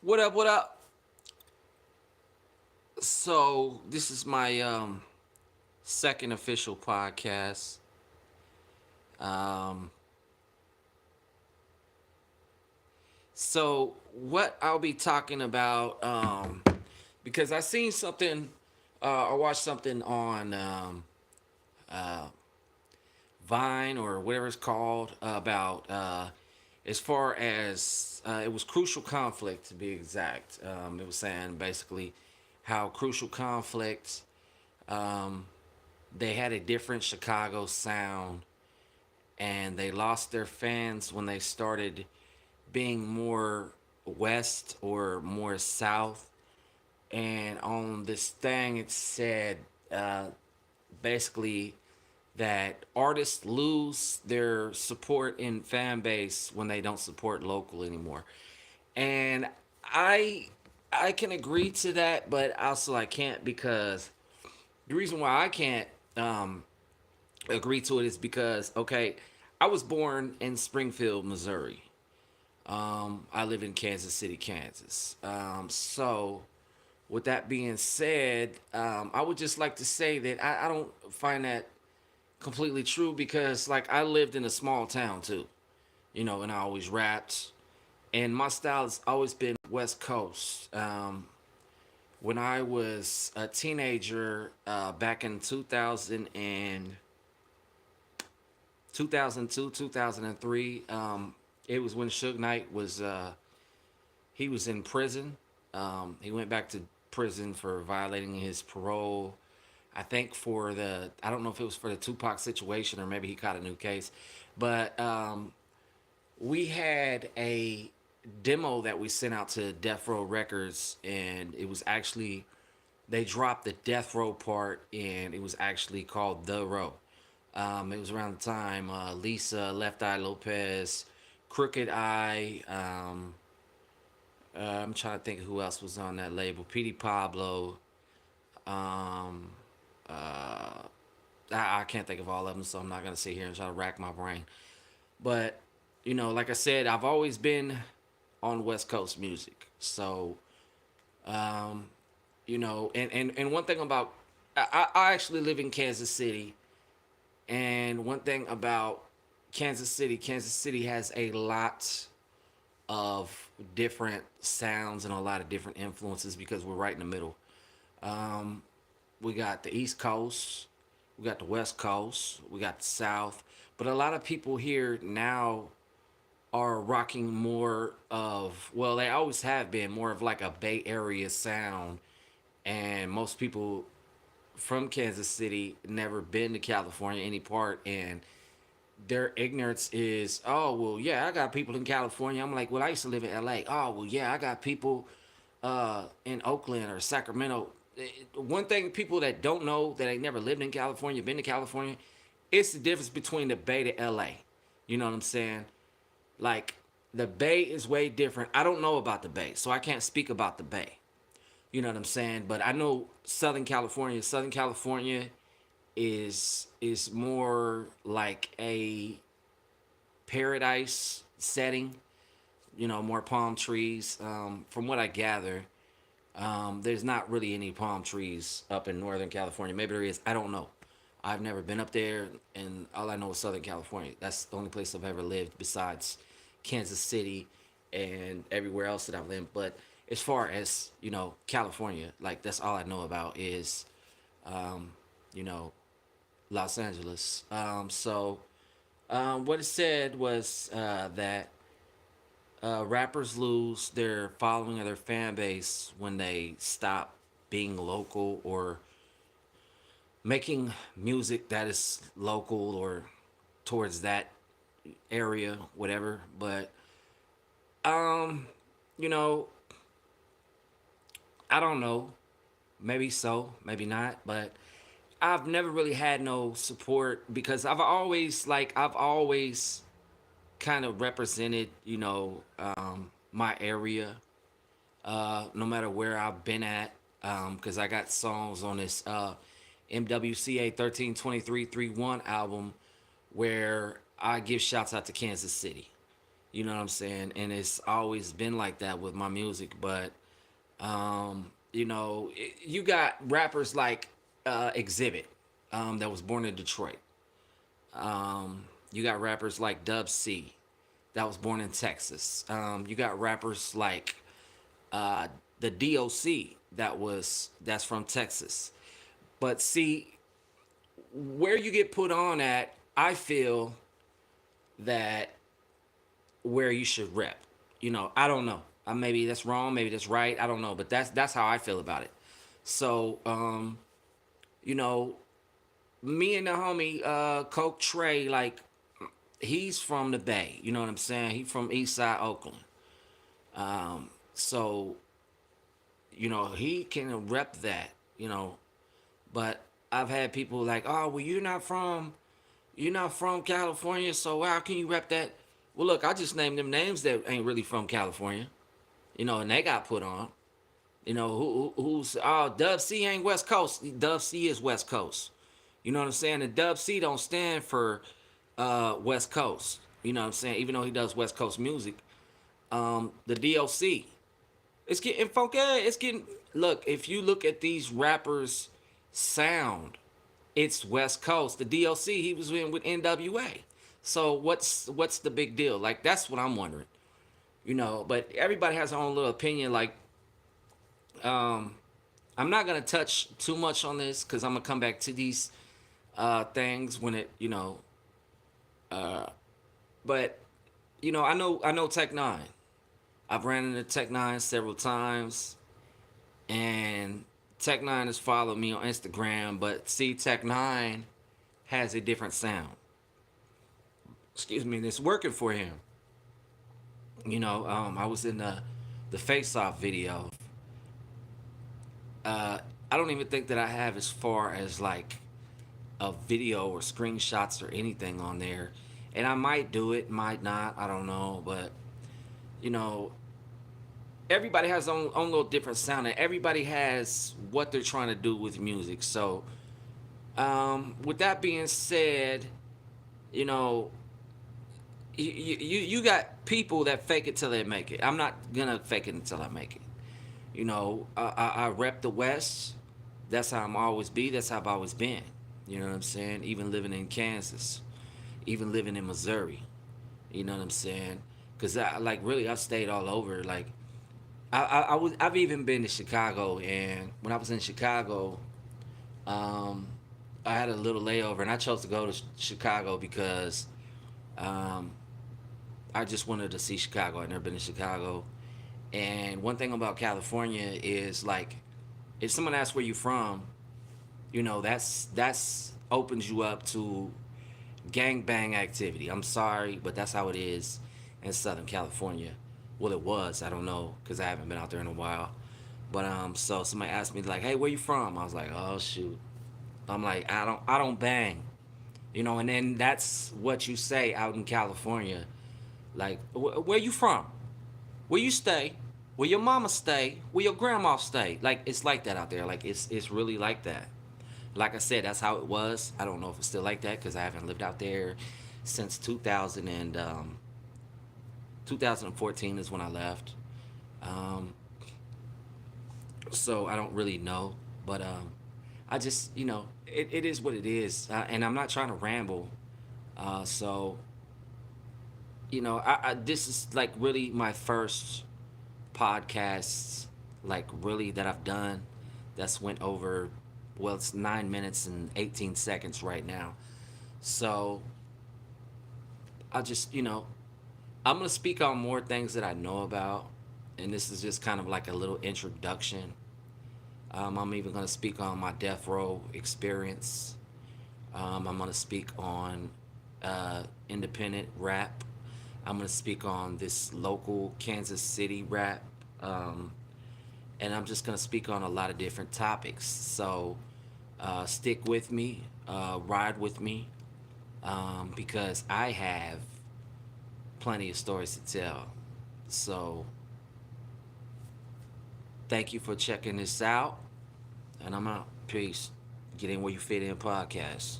What up? What up? So this is my second official podcast. Um, so what I'll be talking about, because I seen something, I watched something on uh, Vine or whatever it's called about as far as it was crucial conflict to be exact. It was saying basically how crucial conflict um, they had a different Chicago sound and they lost their fans when they started being more west or more south. And on this thing, it said uh, basically that artists lose their support in fan base when they don't support local anymore. And I I can agree to that, but also I can't because the reason why I can't um, agree to it is because okay, I was born in Springfield, Missouri. I live in Kansas City, Kansas. So with that being said, I would just like to say that I don't find that completely true because like I lived in a small town too, and I always rapped, and my style has always been West Coast. When I was a teenager, back in 2002, 2003. It was when Suge Knight was he was in prison. He went back to prison for violating his parole. I think for the I don't know if it was for the Tupac situation or maybe he caught a new case, but we had a demo that we sent out to Death Row Records, and it was actually they dropped the Death Row part, and it was actually called The Row. It was around the time Lisa, Left Eye Lopez, Crooked Eye. I'm trying to think of who else was on that label. Petey Pablo. Um, uh, I can't think of all of them, so I'm not gonna sit here and try to rack my brain. But like I said, I've always been on West Coast music. So, um, and one thing about I actually live in Kansas City, and one thing about Kansas City has a lot of different sounds and a lot of different influences because we're right in the middle. Um, we got the East Coast, we got the West Coast, we got the South, but a lot of people here now are rocking more of well, they always have been more of like a Bay Area sound, and most people from Kansas City never been to California any part, and their ignorance is, oh well, yeah, I got people in California. I'm like, well, I used to live in LA. Oh well, yeah, I got people in Oakland or Sacramento. One thing people that don't know that ain't never lived in California, been to California, it's the difference between the Bay to LA. You know what I'm saying? Like the Bay is way different. I don't know about the Bay, so I can't speak about the Bay. You know what I'm saying? But I know Southern California. Southern California is more like a paradise setting. More palm trees. From what I gather, there's not really any palm trees up in Northern California. Maybe there is. I don't know. I've never been up there, and all I know is Southern California. That's the only place I've ever lived besides Kansas City and everywhere else that I've lived. But as far as California, like that's all I know about is, um, you know, Los Angeles. What it said was that rappers lose their following or their fan base when they stop being local or making music that is local or towards that area, whatever. But um, you know, I don't know. Maybe so, maybe not. But I've never really had no support because I've always kind of represented, my area, no matter where I've been at, because I got songs on this MWCA 132331 album where I give shouts out to Kansas City. You know what I'm saying? And it's always been like that with my music. But you got rappers like Exhibit, that was born in Detroit. You got rappers like Dub C, that was born in Texas. You got rappers like uh, the DOC, that's from Texas. But see, where you get put on at, I feel that where you should rep. I don't know. Maybe that's wrong. Maybe that's right. I don't know. But that's how I feel about it. So, you know, me and the homie Coke Trey, like, he's from the Bay. You know what I'm saying? He from East Side Oakland. So, he can rep that. But I've had people like, oh, well, you're not from California, so how can you rep that? Well, look, I just named them names that ain't really from California, and they got put on. Who's Dub C ain't West Coast. Dub C is West Coast. You know what I'm saying? And Dub C don't stand for West Coast. You know what I'm saying? Even though he does West Coast music, the DOC, it's getting funky. It's getting look. If you look at these rappers' sound, it's West Coast. The DOC, he was in with NWA. So what's the big deal? Like, that's what I'm wondering. But everybody has their own little opinion. Like, um, I'm not gonna touch too much on this because I'm gonna come back to these things when it, but I know Tech Nine. I've ran into Tech Nine several times, and Tech Nine has followed me on Instagram. But see, Tech Nine has a different sound. Excuse me, and it's working for him. I was in the Face Off video. Uh, I don't even think that I have as far as like a video or screenshots or anything on there, and I might do it, might not. I don't know, but you know, everybody has their own little different sound, and everybody has what they're trying to do with music. So, with that being said, you know, you got people that fake it till they make it. I'm not gonna fake it until I make it. I rep the West. That's how I'm always be. That's how I've always been. You know what I'm saying? Even living in Kansas, even living in Missouri. You know what I'm saying? Cause I like really I've stayed all over. Like I've even been to Chicago, and when I was in Chicago, um, I had a little layover, and I chose to go to Chicago because um, I just wanted to see Chicago. I'd never been to Chicago, and one thing about California is like, if someone asks where you from, that's opens you up to gangbang activity. I'm sorry, but that's how it is in Southern California. Well, it was. I don't know because I haven't been out there in a while. But so somebody asked me like, "Hey, where you from?" I was like, "Oh shoot." I'm like, I don't bang, And then that's what you say out in California. Like, where you from? Where you stay? Where your mama stay? Where your grandma stay? Like, it's like that out there. Like, it's really like that. Like I said, that's how it was. I don't know if it's still like that because I haven't lived out there since 2014 is when I left. Um, so I don't really know, but I just it is what it is, and I'm not trying to ramble. So this is like really my first podcast, like really that I've done. That's went over. Well, it's 9 minutes and 18 seconds right now. So I just I'm gonna speak on more things that I know about, and this is just kind of like a little introduction. I'm even gonna speak on my death row experience. I'm gonna speak on independent rap. I'm gonna speak on this local Kansas City rap, um, and I'm just gonna speak on a lot of different topics. So stick with me, ride with me, because I have plenty of stories to tell. So thank you for checking this out, and I'm out. Peace. Get in where you fit in podcast.